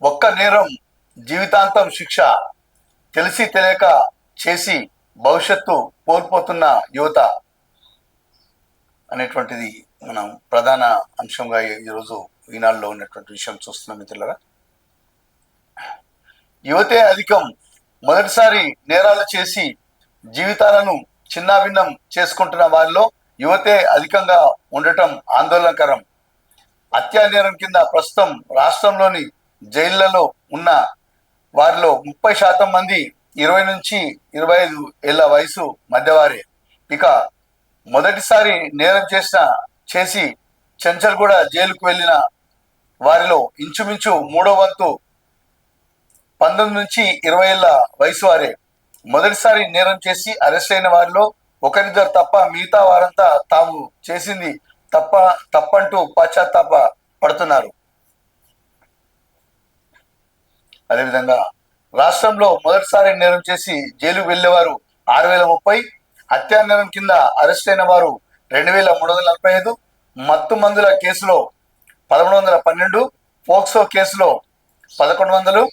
ఒక్క నేరం జీవితాంతం శిక్ష, తెలిసి తెలియక చేసి భవిష్యత్తు కోల్పోతున్న యువత అనేటువంటిది మనం ప్రధాన అంశంగా ఈరోజు ఈనాడులో ఉన్నటువంటి విషయం చూస్తున్నాం మిత్రులారా. యువతే అధికం, మొదటిసారి నేరాలు చేసి జీవితాలను చిన్నాభిన్నం చేసుకుంటున్న వారిలో యువతే అధికంగా ఉండటం ఆందోళనకరం. హత్యా నేరం కింద ప్రస్తుతం రాష్ట్రంలోని జైళ్లలో ఉన్న వారిలో 30% మంది 20 నుంచి 25 ఏళ్ల వయసు మధ్యవారే. ఇక మొదటిసారి నేరం చేసి చెంచల్గూడ జైలుకు వెళ్ళిన వారిలో ఇంచుమించు మూడో వంతు 19 నుంచి 20 ఏళ్ల వయసు వారే. మొదటిసారి నేరం చేసి అరెస్ట్ అయిన వారిలో ఒకరిద్దరు తప్ప మిగతా వారంతా తాము చేసింది తప్పంటూ పశ్చాత్తాప పడుతున్నారు. అదేవిధంగా రాష్ట్రంలో మొదటిసారి నేరం చేసి జైలుకు వెళ్లేవారు 6030, హత్యా నేరం కింద అరెస్ట్ అయిన వారు 2345, మత్తు మందుల కేసులో 1112, పోక్సో కేసులో 1100,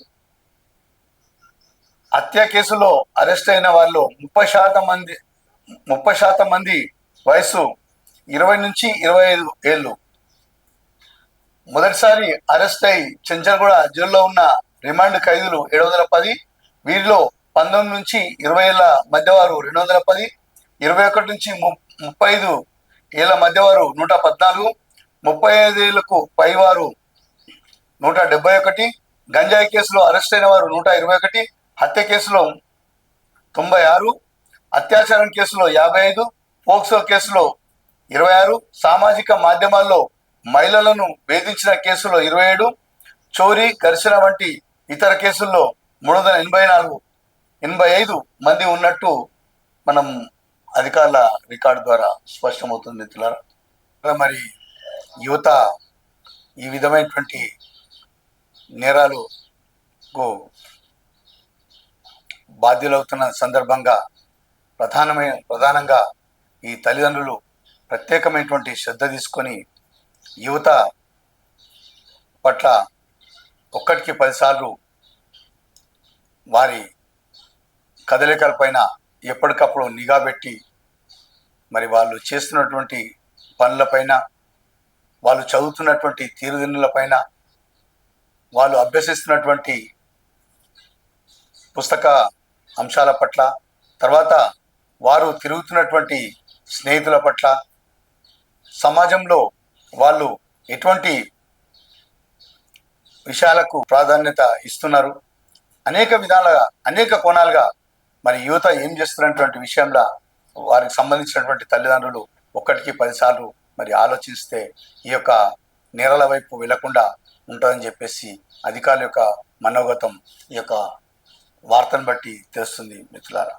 హత్య కేసులో అరెస్ట్ అయిన వారిలో 30% మంది వయసు 20 నుంచి 25 ఏళ్ళు. మొదటిసారి అరెస్ట్ అయి చెంచల్గూడ జైల్లో ఉన్న రిమాండ్ ఖైదీలు 710, వీరిలో 19 నుంచి 20 ఏళ్ల మధ్యవారు 210, 21 నుంచి 35 ఏళ్ల మధ్యవారు 114, 35 ఏళ్లకు పైవారు 171, గంజాయి కేసులో అరెస్ట్ అయిన వారు 121, హత్య కేసులో 96, అత్యాచారం కేసులో 55, పోక్సో కేసులో 26, సామాజిక మాధ్యమాల్లో మహిళలను వేధించిన కేసులో 27, చోరీ, ఘర్షణ వంటి ఇతర కేసుల్లో 385 మంది ఉన్నట్టు మనం అధికారుల రికార్డు ద్వారా స్పష్టమవుతుంది మిత్రులారా. మరి యువత ఈ విధమైనటువంటి నేరాలకు బాధ్యులవుతున్న సందర్భంగా ప్రధానంగా ఈ తల్లిదండ్రులు ప్రత్యేకమైనటువంటి శ్రద్ధ తీసుకొని యువత పట్ల ఒక్కటికి 10 సార్లు వారి కదలికలపైన ఎప్పటికప్పుడు నిఘా పెట్టి మరి వాళ్ళు చేస్తున్నటువంటి పనులపైన, వాళ్ళు చదువుతున్నటువంటి తీరుదిన్నులపైన, వాళ్ళు అభ్యసిస్తున్నటువంటి పుస్తక అంశాల పట్ల, తర్వాత వారు తిరుగుతున్నటువంటి స్నేహితుల పట్ల, సమాజంలో వాళ్ళు ఎటువంటి విషయాలకు ప్రాధాన్యత ఇస్తున్నారు, అనేక విధాలుగా అనేక కోణాలుగా మరి యువత ఏం చేస్తున్నటువంటి విషయంలో వారికి సంబంధించినటువంటి తల్లిదండ్రులు ఒక్కటికి 10 సార్లు మరి ఆలోచిస్తే ఈ యొక్క నేరాల వైపు వెళ్లకుండా ఉంటుందని చెప్పేసి అధికారుల యొక్క మనోగతం ఈ యొక్క వార్తను బట్టి తెలుస్తుంది మిత్రులారా.